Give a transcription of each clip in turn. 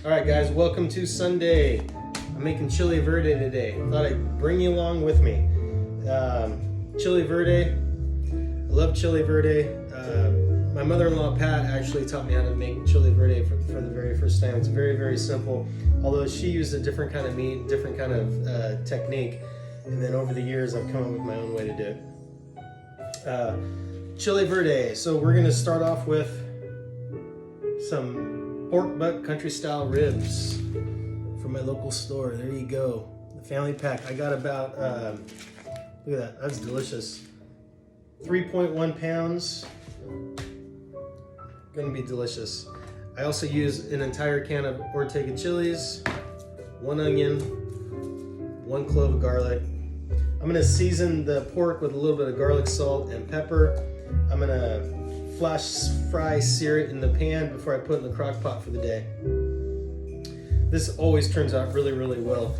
Alright guys, welcome to Sunday. I'm making chili verde today. Thought I'd bring you along with me. Chili verde, I love chili verde. My mother-in-law Pat actually taught me how to make chili verde for the very first time. It's very, very simple. Although she used a different kind of meat, different kind of technique. And then over the years I've come up with my own way to do it. Chili verde. So we're gonna start off with some pork butt country style ribs from my local store. There you go, the family pack. I got about look at that, that's delicious. 3.1 pounds, gonna be delicious. I also use an entire can of Ortega chilies, 1 onion, 1 clove of garlic. I'm gonna season the pork with a little bit of garlic, salt, and pepper. I'm gonna flash fry sear it in the pan before I put it in the crock pot for the day. This always turns out really, really well.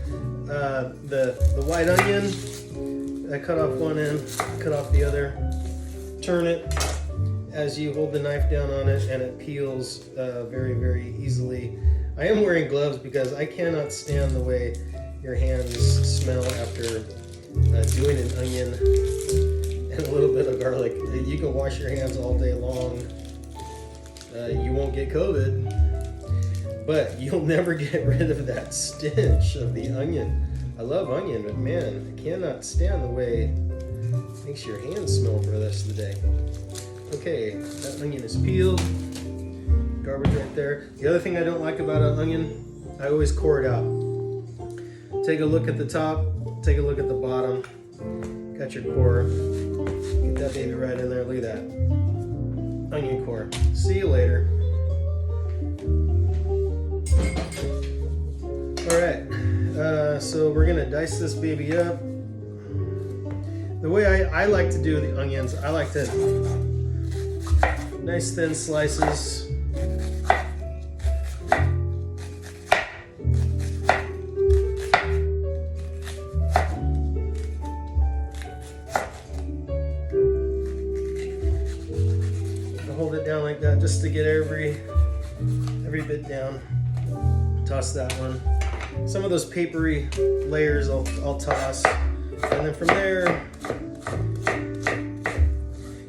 The white onion, I cut off one end, cut off the other. Turn it as you hold the knife down on it, and it peels very, very easily. I am wearing gloves because I cannot stand the way your hands smell after doing an onion and a little bit of garlic. You can wash your hands all day long. You won't get COVID, but you'll never get rid of that stench of the onion. I love onion, but man, I cannot stand the way it makes your hands smell for the rest of the day. Okay, that onion is peeled. Garbage right there. The other thing I don't like about an onion, I always core it out. Take a look at the top, take a look at the bottom. Got your core. Get that baby right in there. Look at that. Onion core. See you later. Alright, so we're going to dice this baby up. The way I like to do the onions, I like to nice thin slices. Hold it down like that just to get every bit down. Toss that one. Some of those papery layers I'll toss, and then from there,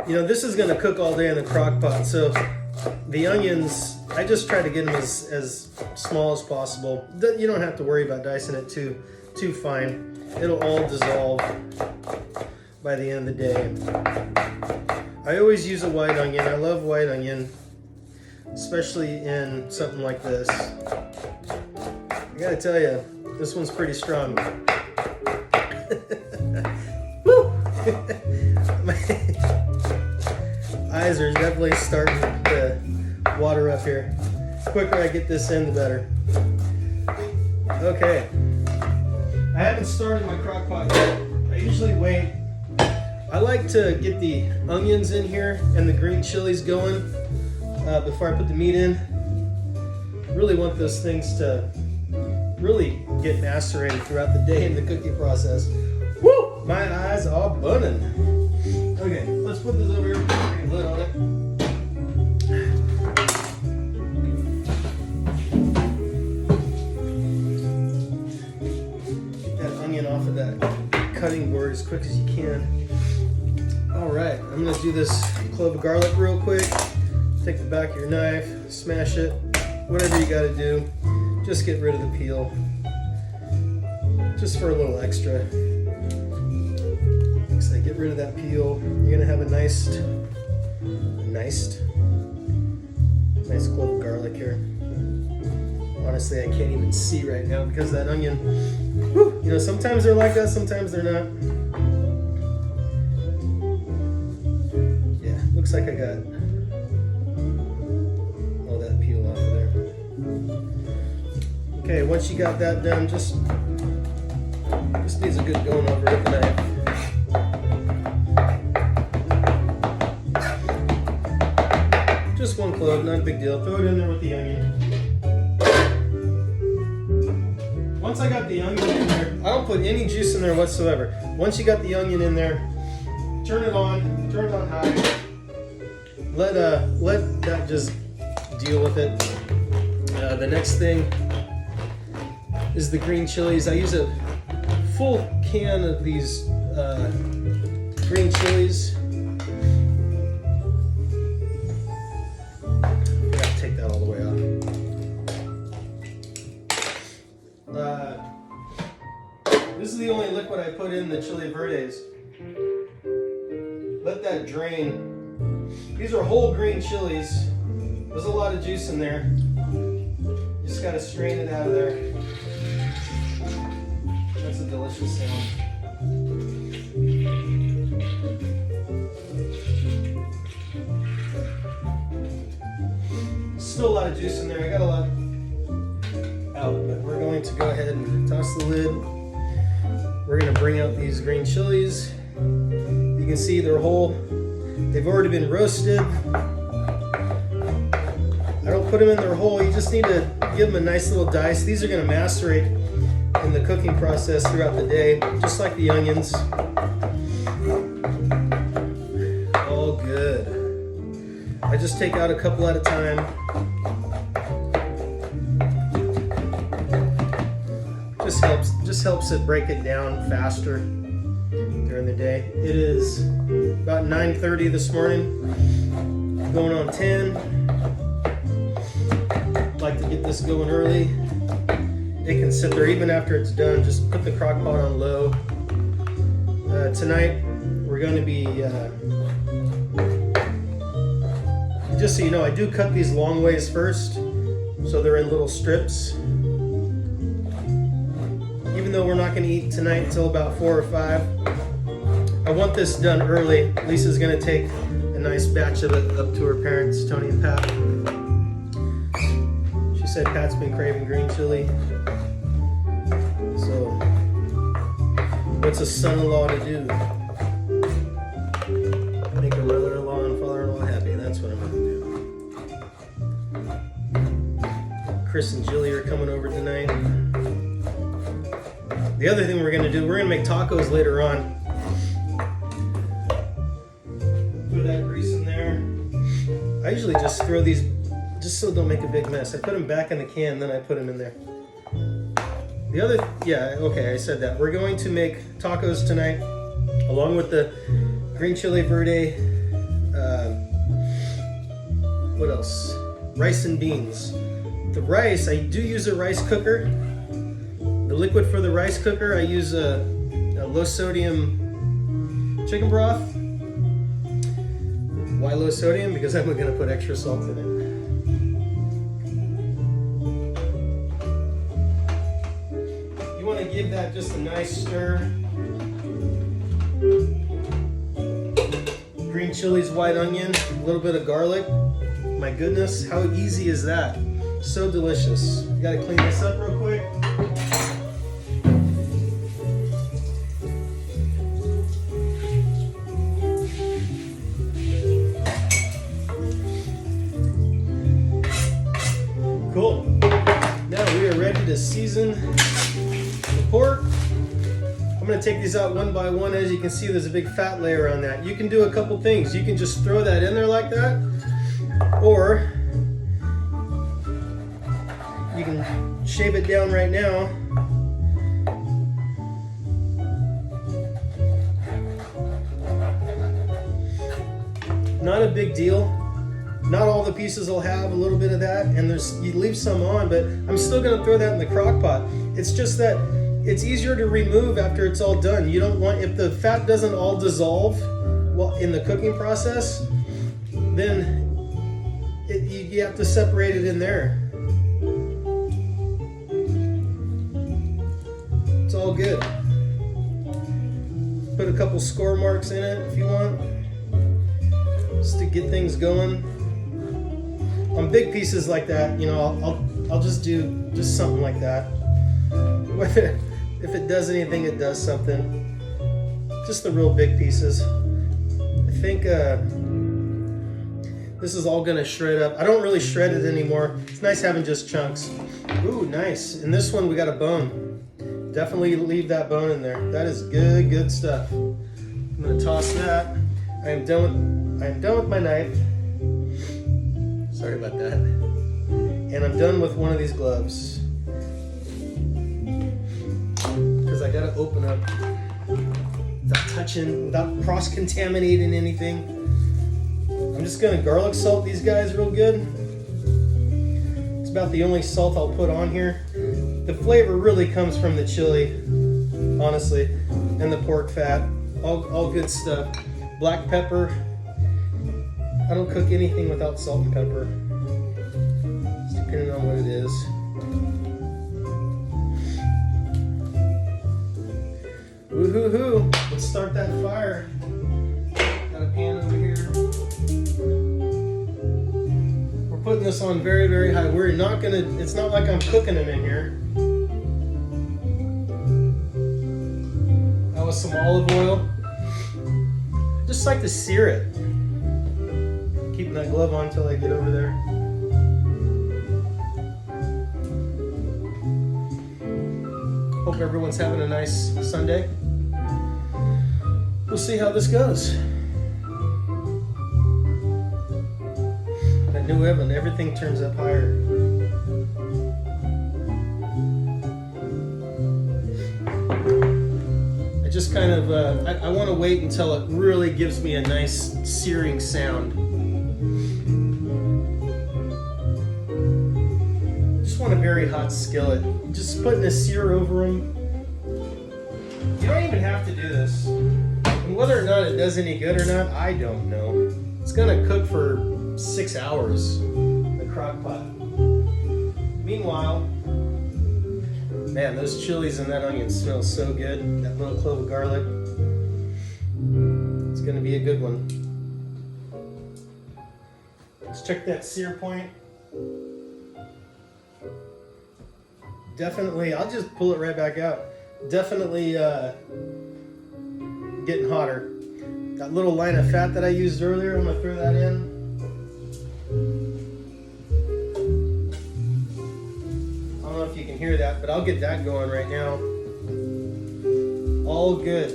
you know, this is going to cook all day in the crock pot. So the onions, I just try to get them as small as possible. You don't have to worry about dicing it too fine. It'll all dissolve by the end of the day. I always use a white onion. I love white onion, especially in something like this. I gotta tell you, this one's pretty strong. Woo! My eyes are definitely starting to water up here. The quicker I get this in, the better. Okay. I haven't started my crock pot yet. I usually wait. I like to get the onions in here and the green chilies going before I put the meat in. Really want those things to really get macerated throughout the day in the cooking process. Woo! My eyes are burning. Okay, let's put this over here. Put a lid on it. Get that onion off of that cutting board as quick as you can. All right, I'm gonna do this clove of garlic real quick. Take the back of your knife, smash it, whatever you gotta do. Just get rid of the peel, just for a little extra. So get rid of that peel. You're gonna have a nice clove of garlic here. Honestly, I can't even see right now because that onion, whew, you know, sometimes they're like that, sometimes they're not. Yeah, looks like I got all that peel off of there. Okay, once you got that done, just needs a good going over with the knife. Just 1 clove, not a big deal. Throw it in there with the onion. Once I got the onion in there, I don't put any juice in there whatsoever. Once you got the onion in there, turn it on high. Let that just deal with it. The next thing is the green chilies. I use a full can of these green chilies. I gotta take that all the way off. This is the only liquid I put in the chili verdes. Let that drain. These are whole green chilies. There's a lot of juice in there. Just gotta strain it out of there. That's a delicious sound. Still a lot of juice in there. I got a lot out, but we're going to go ahead and toss the lid. We're gonna bring out these green chilies. You can see they're whole. They've already been roasted. I don't put them in their whole. You just need to give them a nice little dice. These are gonna macerate in the cooking process throughout the day, just like the onions. All good. I just take out a couple at a time. Just helps it break it down faster during the day. It is about 9:30 this morning, going on 10. Like to get this going early. It can sit there even after it's done. Just put the crock pot on low. Tonight we're going to be, just so you know, I do cut these long ways first, so they're in little strips. Even though we're not going to eat tonight until about 4 or 5, I want this done early. Lisa's going to take a nice batch of it up to her parents, Tony and Pat. She said Pat's been craving green chili. So, what's a son-in-law to do? Make a mother-in-law and father-in-law happy. That's what I'm going to do. Chris and Julie are coming over tonight. The other thing we're going to do, we're going to make tacos later on. Put that grease in there. I usually just throw these, just so don't make a big mess. I put them back in the can, then I put them in there. The other, yeah, okay, I said that. We're going to make tacos tonight, along with the green chili verde, what else? Rice and beans. The rice, I do use a rice cooker. The liquid for the rice cooker, I use a low sodium chicken broth. Why low sodium? Because I'm going to put extra salt in it. You want to give that just a nice stir. Green chilies, white onion, a little bit of garlic. My goodness, how easy is that? So delicious. You got to clean this up real quick. Cool. Now we are ready to season the pork. I'm going to take these out one by one. As you can see, there's a big fat layer on that. You can do a couple things. You can just throw that in there like that, or you can shave it down right now. Not a big deal. Not all the pieces will have a little bit of that, and you leave some on, but I'm still going to throw that in the crock pot. It's just that it's easier to remove after it's all done. You don't want, if the fat doesn't all dissolve in the cooking process, then you have to separate it in there. It's all good. Put a couple score marks in it if you want, just to get things going. On big pieces like that, you know, I'll just do just something like that. Whether if it does anything, it does something. Just the real big pieces. I think this is all gonna shred up. I don't really shred it anymore. It's nice having just chunks. Ooh, nice. And this one we got a bone. Definitely leave that bone in there. That is good stuff. I'm gonna toss that. I am done with my knife. Sorry about that. And I'm done with one of these gloves. because I gotta open up without touching, without cross-contaminating anything. I'm just gonna garlic salt these guys real good. It's about the only salt I'll put on here. The flavor really comes from the chili, honestly, and the pork fat. All good stuff. Black pepper. I don't cook anything without salt and pepper. Just depending on what it is. Woo-hoo-hoo. Let's start that fire. Got a pan over here. We're putting this on very, very high. We're not gonna, it's not like I'm cooking them in here. That was some olive oil. Just like to sear it. Keeping that glove on until I get over there. Hope everyone's having a nice Sunday. We'll see how this goes. That new oven, everything turns up higher. I just kind of, I want to wait until it really gives me a nice searing sound. Just want a very hot skillet. Just putting a sear over them. You don't even have to do this. And whether or not it does any good or not, I don't know. It's gonna cook for 6 hours in the crock pot. Meanwhile, man, those chilies and that onion smell so good. That little clove of garlic. It's gonna be a good one. Let's check that sear point. Definitely, I'll just pull it right back out. Definitely getting hotter. That little line of fat that I used earlier, I'm gonna throw that in. I don't know if you can hear that, but I'll get that going right now. All good.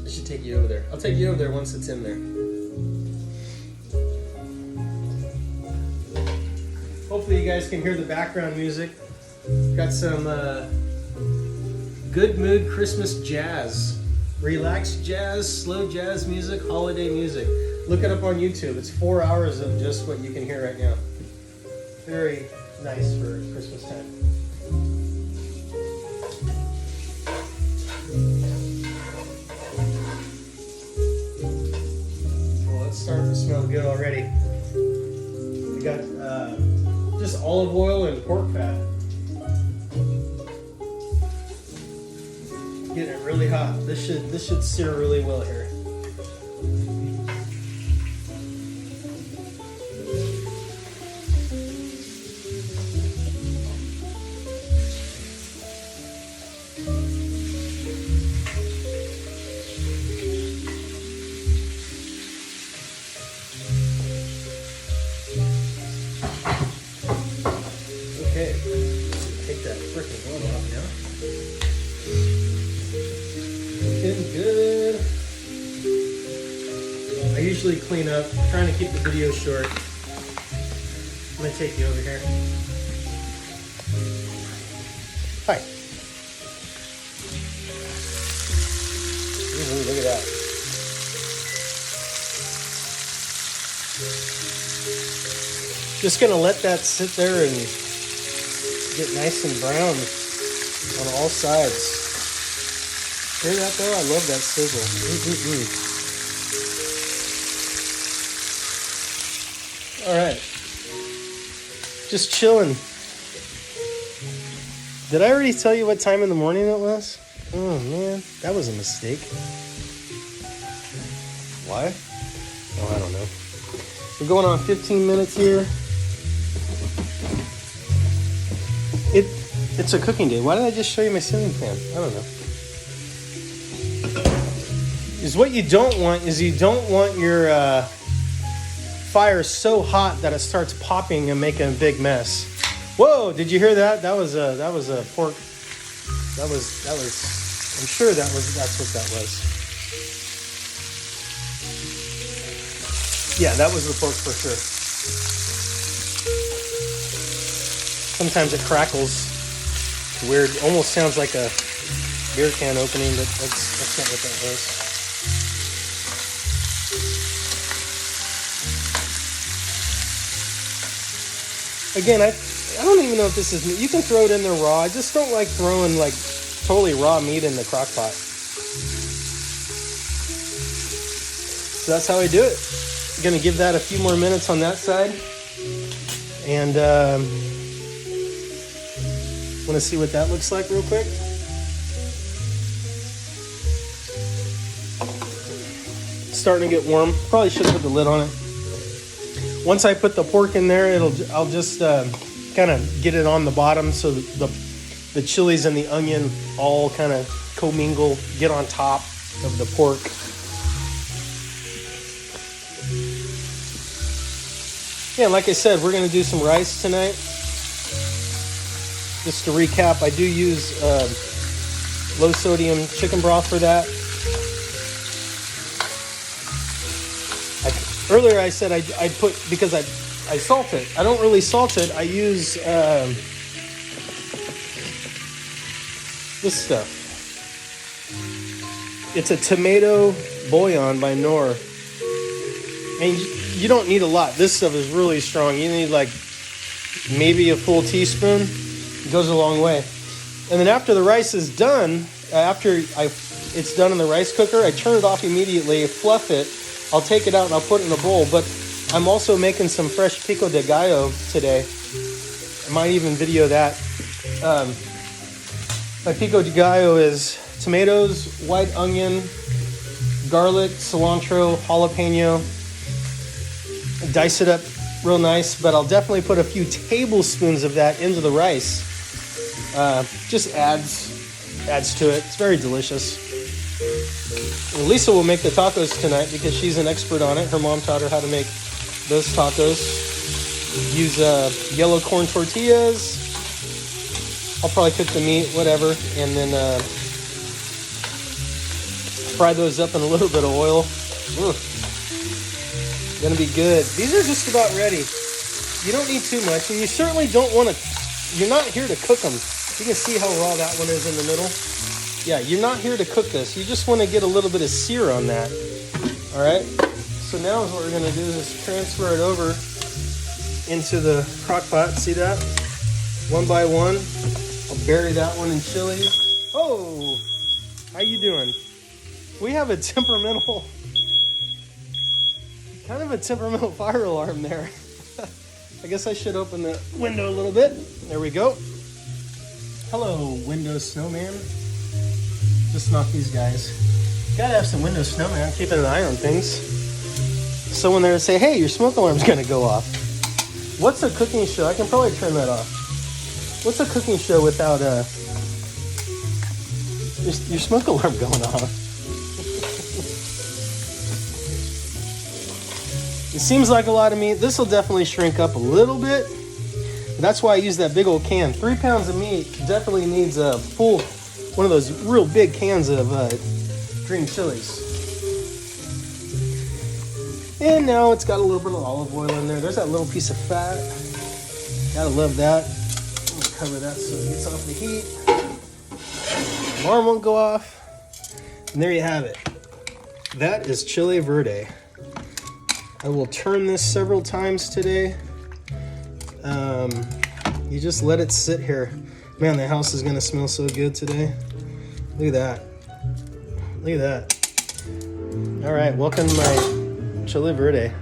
I should take you over there. I'll take you over there once it's in there. Hopefully you guys can hear the background music. Got some good mood Christmas jazz. Relaxed jazz, slow jazz music, holiday music. Look it up on YouTube. It's 4 hours of just what you can hear right now. Very nice for Christmas time. Well, it's starting to smell good already. We got just olive oil and pork fat. Getting it really hot. This should sear really well here. Okay, take that frickin' oil off now. Looking good. I usually clean up, trying to keep the video short. I'm gonna take you over here. Hi. Ooh, look at that. Just gonna let that sit there and get nice and brown on all sides. Hear that though? I love that sizzle. All right, just chilling. Did I already tell you what time in the morning it was? Oh man, that was a mistake. Why? Oh, I don't know. We're going on 15 minutes here. It's a cooking day. Why did I just show you my ceiling fan? I don't know. Is what you don't want is you don't want your fire so hot that it starts popping and making a big mess. Whoa! Did you hear that? That was a pork. That was. I'm sure that's what that was. Yeah, that was the pork for sure. Sometimes it crackles. Weird. Almost sounds like a beer can opening, but that's not what that was. Again, I don't even know if this is meat. You can throw it in there raw. I just don't like throwing like totally raw meat in the crock pot. So that's how I do it. I'm gonna give that a few more minutes on that side. And want to see what that looks like real quick. Starting to get warm. Probably should have put the lid on it. Once I put the pork in there, I'll just kind of get it on the bottom so the chilies and the onion all kind of commingle, get on top of the pork. Yeah, like I said, we're going to do some rice tonight. Just to recap, I do use low sodium chicken broth for that. Earlier I said I put, because I salt it. I don't really salt it. I use this stuff. It's a tomato bouillon by Knorr. And you don't need a lot. This stuff is really strong. You need like maybe a full teaspoon. It goes a long way. And then after the rice is done, it's done in the rice cooker, I turn it off immediately, fluff it. I'll take it out and I'll put it in a bowl. But I'm also making some fresh pico de gallo today. I might even video that. My pico de gallo is tomatoes, white onion, garlic, cilantro, jalapeno. Dice it up real nice, but I'll definitely put a few tablespoons of that into the rice. Just adds to it. It's very delicious. And Lisa will make the tacos tonight because she's an expert on it. Her mom taught her how to make those tacos. Use yellow corn tortillas. I'll probably cook the meat, whatever, and then fry those up in a little bit of oil. Gonna be good. These are just about ready. You don't need too much, and you certainly don't want to. You're not here to cook them. You can see how raw that one is in the middle. Yeah, you're not here to cook this. You just want to get a little bit of sear on that. All right. So now what we're gonna do is transfer it over into the crock pot. See that? One by one. I'll bury that one in chili. Oh, how you doing? We have a temperamental. Kind of a temperamental fire alarm there. I guess I should open the window a little bit. There we go. Hello, window snowman. Just knock these guys. Gotta have some window snowman, keeping an eye on things. Someone there to say, hey, your smoke alarm's gonna go off. What's a cooking show? I can probably turn that off. What's a cooking show without your smoke alarm going off? It seems like a lot of meat. This will definitely shrink up a little bit. That's why I use that big old can. 3 pounds of meat definitely needs a full, one of those real big cans of green chilies. And now it's got a little bit of olive oil in there. There's that little piece of fat. Gotta love that. I'm gonna cover that so it gets off the heat. Alarm won't go off. And there you have it. That is chili verde. I will turn this several times today. You just let it sit here. Man, the house is gonna smell so good today. Look at that. Look at that. All right, welcome to my chili verde.